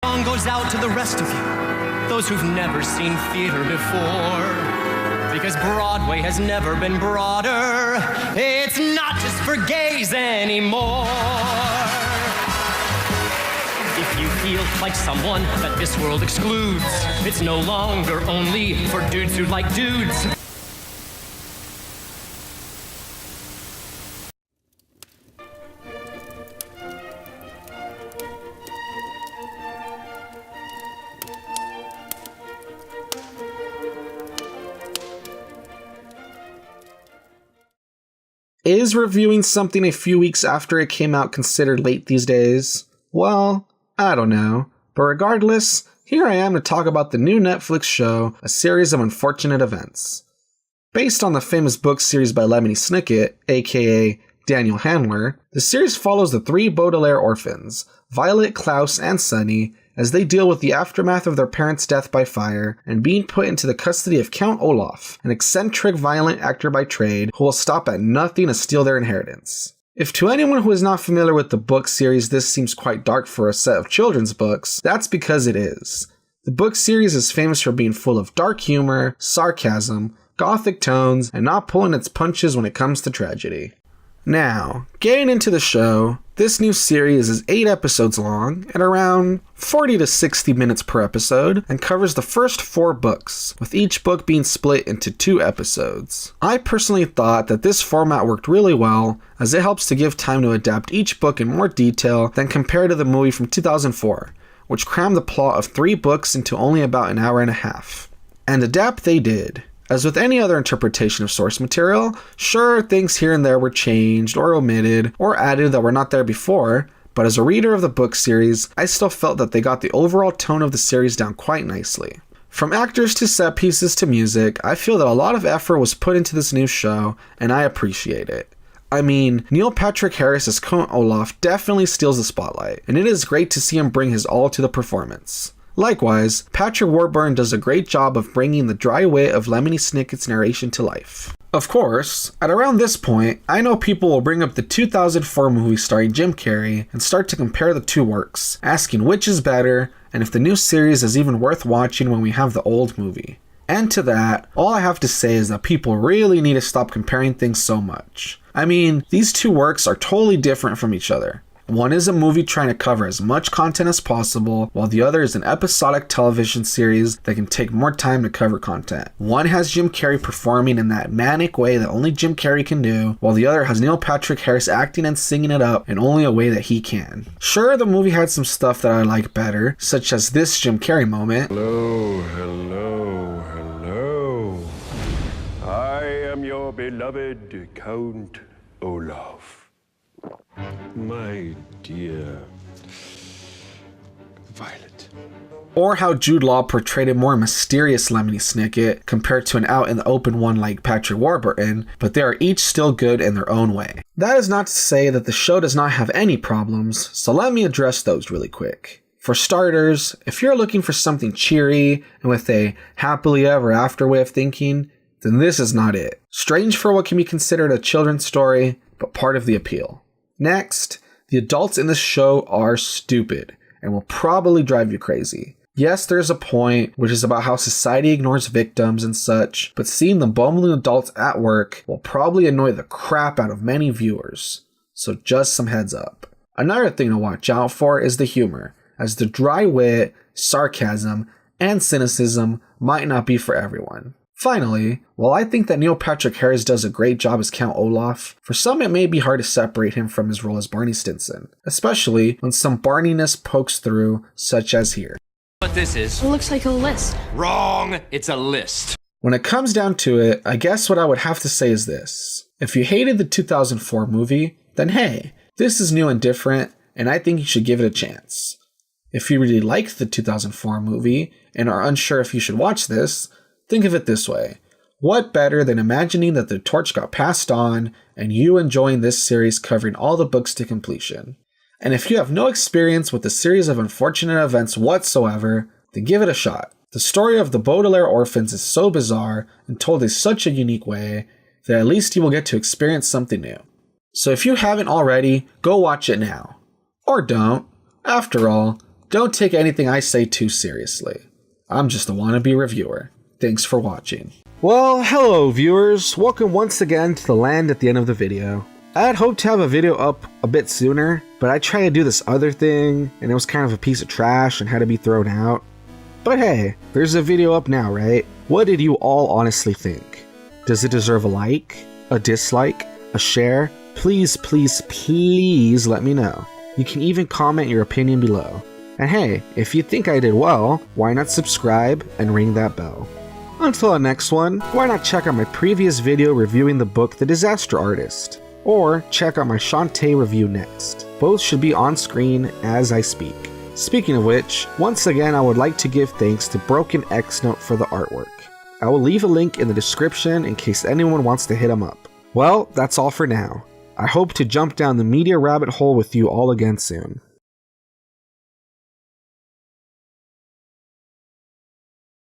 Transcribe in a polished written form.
Song goes out to the rest of you, those who've never seen theater before. Because Broadway has never been broader. It's not just for gays anymore. If you feel like someone that this world excludes, it's no longer only for dudes who like dudes. Is reviewing something a few weeks after it came out considered late these days? Well, I don't know. But regardless, here I am to talk about the new Netflix show, A Series of Unfortunate Events. Based on the famous book series by Lemony Snicket, aka Daniel Handler, the series follows the three Baudelaire orphans, Violet, Klaus, and Sunny, as they deal with the aftermath of their parents' death by fire and being put into the custody of Count Olaf, an eccentric violent actor by trade who will stop at nothing to steal their inheritance. If to anyone who is not familiar with the book series this seems quite dark for a set of children's books, that's because it is. The book series is famous for being full of dark humor, sarcasm, gothic tones, and not pulling its punches when it comes to tragedy. Now, getting into the show, this new series is 8 episodes long at around 40 to 60 minutes per episode and covers the first 4 books, with each book being split into 2 episodes. I personally thought that this format worked really well, as it helps to give time to adapt each book in more detail than compared to the movie from 2004, which crammed the plot of 3 books into only about an hour and a half. And adapt they did. As with any other interpretation of source material, sure, things here and there were changed or omitted or added that were not there before, but as a reader of the book series, I still felt that they got the overall tone of the series down quite nicely. From actors to set pieces to music, I feel that a lot of effort was put into this new show, and I appreciate it. I mean, Neil Patrick Harris as Count Olaf definitely steals the spotlight, and it is great to see him bring his all to the performance. Likewise, Patrick Warburton does a great job of bringing the dry wit of Lemony Snicket's narration to life. Of course, at around this point, I know people will bring up the 2004 movie starring Jim Carrey and start to compare the two works, asking which is better and if the new series is even worth watching when we have the old movie. And to that, all I have to say is that people really need to stop comparing things so much. I mean, these two works are totally different from each other. One is a movie trying to cover as much content as possible, while the other is an episodic television series that can take more time to cover content. One has Jim Carrey performing in that manic way that only Jim Carrey can do, while the other has Neil Patrick Harris acting and singing it up in only a way that he can. Sure, the movie had some stuff that I like better, such as this Jim Carrey moment. Hello, hello, hello. I am your beloved Count Olaf. My dear Violet. Or how Jude Law portrayed a more mysterious Lemony Snicket compared to an out-in-the-open one like Patrick Warburton, but they are each still good in their own way. That is not to say that the show does not have any problems, so let me address those really quick. For starters, if you're looking for something cheery and with a happily ever after way of thinking, then this is not it. Strange for what can be considered a children's story, but part of the appeal. Next, the adults in this show are stupid and will probably drive you crazy. Yes, there's a point, which is about how society ignores victims and such, but seeing the bumbling adults at work will probably annoy the crap out of many viewers. So just some heads up. Another thing to watch out for is the humor, as the dry wit, sarcasm, and cynicism might not be for everyone. Finally, while I think that Neil Patrick Harris does a great job as Count Olaf, for some it may be hard to separate him from his role as Barney Stinson, especially when some Barneyness pokes through, such as here. What this is? It looks like a list. Wrong! It's a list. When it comes down to it, I guess what I would have to say is this. If you hated the 2004 movie, then hey, this is new and different, and I think you should give it a chance. If you really liked the 2004 movie and are unsure if you should watch this, think of it this way. What better than imagining that the torch got passed on and you enjoying this series covering all the books to completion? And if you have no experience with the series of unfortunate events whatsoever, then give it a shot. The story of the Baudelaire orphans is so bizarre and told in such a unique way that at least you will get to experience something new. So if you haven't already, go watch it now. Or don't. After all, don't take anything I say too seriously. I'm just a wannabe reviewer. Thanks for watching. Well, hello viewers. Welcome once again to the land at the end of the video. I had hoped to have a video up a bit sooner, but I tried to do this other thing, and it was kind of a piece of trash and had to be thrown out. But hey, there's a video up now, right? What did you all honestly think? Does it deserve a like, a dislike, a share? Please, please, please let me know. You can even comment your opinion below. And hey, if you think I did well, why not subscribe and ring that bell? Until the next one, why not check out my previous video reviewing the book The Disaster Artist? Or check out my Shantae review next. Both should be on screen as I speak. Speaking of which, once again I would like to give thanks to Broken X Note for the artwork. I will leave a link in the description in case anyone wants to hit him up. Well, that's all for now. I hope to jump down the media rabbit hole with you all again soon.